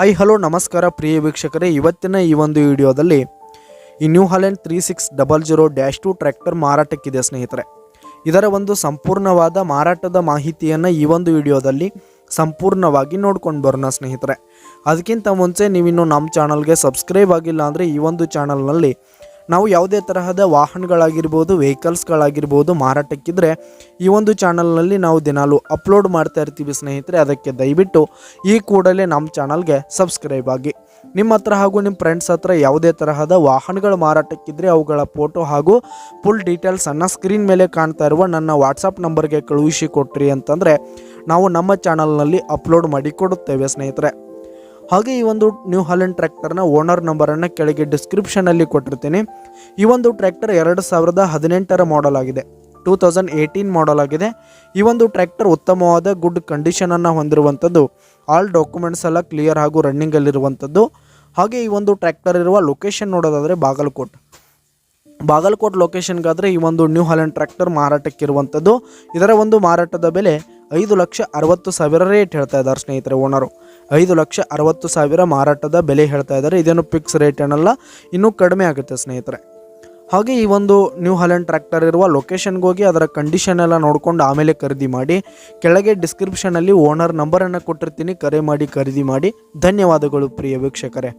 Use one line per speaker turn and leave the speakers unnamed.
Hello ನಮಸ್ಕಾರ ಪ್ರಿಯ ವೀಕ್ಷಕರೇ, ಇವತ್ತಿನ ಈ ಒಂದು ವಿಡಿಯೋದಲ್ಲಿ ಈ ನ್ಯೂ ಹಾಲೆಂಡ್ 3600-2 ಟ್ರ್ಯಾಕ್ಟರ್ ಮಾರಾಟಕ್ಕಿದೆ ಸ್ನೇಹಿತರೆ. ಇದರ ಒಂದು ಸಂಪೂರ್ಣವಾದ ಮಾರಾಟದ ಮಾಹಿತಿಯನ್ನು ಈ ಒಂದು ವಿಡಿಯೋದಲ್ಲಿ ಸಂಪೂರ್ಣವಾಗಿ ನೋಡ್ಕೊಂಡು ಬರೋಣ ಸ್ನೇಹಿತರೆ. ಅದಕ್ಕಿಂತ ಮುಂಚೆ ನೀವಿನ್ನು ನಮ್ಮ ಚಾನಲ್ಗೆ ಸಬ್ಸ್ಕ್ರೈಬ್ ಆಗಿಲ್ಲ ಅಂದರೆ ಈ ಒಂದು ಚಾನಲ್ನಲ್ಲಿ ನಾವು ಯಾವುದೇ ತರಹದ ವಾಹನಗಳಾಗಿರ್ಬೋದು, ವೆಹಿಕಲ್ಸ್ಗಳಾಗಿರ್ಬೋದು ಮಾರಾಟಕ್ಕಿದ್ರೆ ಈ ಒಂದು ಚಾನಲ್ನಲ್ಲಿ ನಾವು ದಿನಾಲು ಅಪ್ಲೋಡ್ ಮಾಡ್ತಾ ಇರ್ತೀವಿ ಸ್ನೇಹಿತರೆ. ಅದಕ್ಕೆ ದಯವಿಟ್ಟು ಈ ಕೂಡಲೇ ನಮ್ಮ ಚಾನಲ್ಗೆ ಸಬ್ಸ್ಕ್ರೈಬ್ ಆಗಿ. ನಿಮ್ಮ ಹತ್ರ ಹಾಗೂ ನಿಮ್ಮ ಫ್ರೆಂಡ್ಸ್ ಹತ್ರ ಯಾವುದೇ ತರಹದ ವಾಹನಗಳು ಮಾರಾಟಕ್ಕಿದ್ರೆ ಅವುಗಳ ಫೋಟೋ ಹಾಗೂ ಫುಲ್ ಡೀಟೇಲ್ಸನ್ನು ಸ್ಕ್ರೀನ್ ಮೇಲೆ ಕಾಣ್ತಾ ಇರುವ ನನ್ನ ವಾಟ್ಸಪ್ ನಂಬರ್ಗೆ ಕಳುಹಿಸಿ ಕೊಟ್ರಿ ಅಂತಂದರೆ ನಾವು ನಮ್ಮ ಚಾನಲ್ನಲ್ಲಿ ಅಪ್ಲೋಡ್ ಮಾಡಿ ಕೊಡುತ್ತೇವೆ ಸ್ನೇಹಿತರೆ. ಹಾಗೆ ಈ ಒಂದು ನ್ಯೂ ಹಾಲೆಂಡ್ ಟ್ರ್ಯಾಕ್ಟರ್ನ ಓನರ್ ನಂಬರನ್ನು ಕೆಳಗೆ ಡಿಸ್ಕ್ರಿಪ್ಷನಲ್ಲಿ ಕೊಟ್ಟಿರ್ತೀನಿ. ಈ ಒಂದು ಟ್ರ್ಯಾಕ್ಟರ್ 2018 ಮಾಡೆಲ್ ಆಗಿದೆ, 2018 ಮಾಡೆಲ್ ಆಗಿದೆ. ಈ ಒಂದು ಟ್ರ್ಯಾಕ್ಟರ್ ಉತ್ತಮವಾದ ಗುಡ್ ಕಂಡೀಷನನ್ನು ಹೊಂದಿರುವಂಥದ್ದು, ಆಲ್ ಡಾಕ್ಯುಮೆಂಟ್ಸ್ ಎಲ್ಲ ಕ್ಲಿಯರ್ ಹಾಗೂ ರನ್ನಿಂಗಲ್ಲಿರುವಂಥದ್ದು. ಹಾಗೆ ಈ ಒಂದು ಟ್ರ್ಯಾಕ್ಟರ್ ಇರುವ ಲೊಕೇಶನ್ ನೋಡೋದಾದರೆ ಬಾಗಲಕೋಟ್ ಲೊಕೇಶನ್ಗಾದರೆ ಈ ಒಂದು ನ್ಯೂ ಹಾಲೆಂಡ್ ಟ್ರ್ಯಾಕ್ಟರ್ ಮಾರಾಟಕ್ಕಿರುವಂಥದ್ದು. ಇದರ ಒಂದು ಮಾರಾಟದ ಬೆಲೆ 5,60,000 ರೇಟ್ ಹೇಳ್ತಾ ಇದ್ದಾರೆ ಸ್ನೇಹಿತರೆ. ಓನರು 5,60,000 ಮಾರಾಟದ ಬೆಲೆ ಹೇಳ್ತಾ ಇದ್ದಾರೆ. ಇದೇನು ಫಿಕ್ಸ್ ರೇಟ್ ಏನಲ್ಲ, ಇನ್ನೂ ಕಡಿಮೆ ಆಗುತ್ತೆ ಸ್ನೇಹಿತರೆ. ಹಾಗೆ ಈ ಒಂದು ನ್ಯೂ ಹಾಲೆಂಡ್ ಟ್ರ್ಯಾಕ್ಟರ್ ಇರುವ ಲೊಕೇಶನ್ಗೆ ಹೋಗಿ ಅದರ ಕಂಡೀಷನ್ ಎಲ್ಲ ನೋಡಿಕೊಂಡು ಆಮೇಲೆ ಖರೀದಿ ಮಾಡಿ. ಕೆಳಗೆ ಡಿಸ್ಕ್ರಿಪ್ಷನಲ್ಲಿ ಓನರ್ ನಂಬರನ್ನು ಕೊಟ್ಟಿರ್ತೀನಿ, ಕರೆ ಮಾಡಿ ಖರೀದಿ ಮಾಡಿ. ಧನ್ಯವಾದಗಳು ಪ್ರಿಯ ವೀಕ್ಷಕರೇ.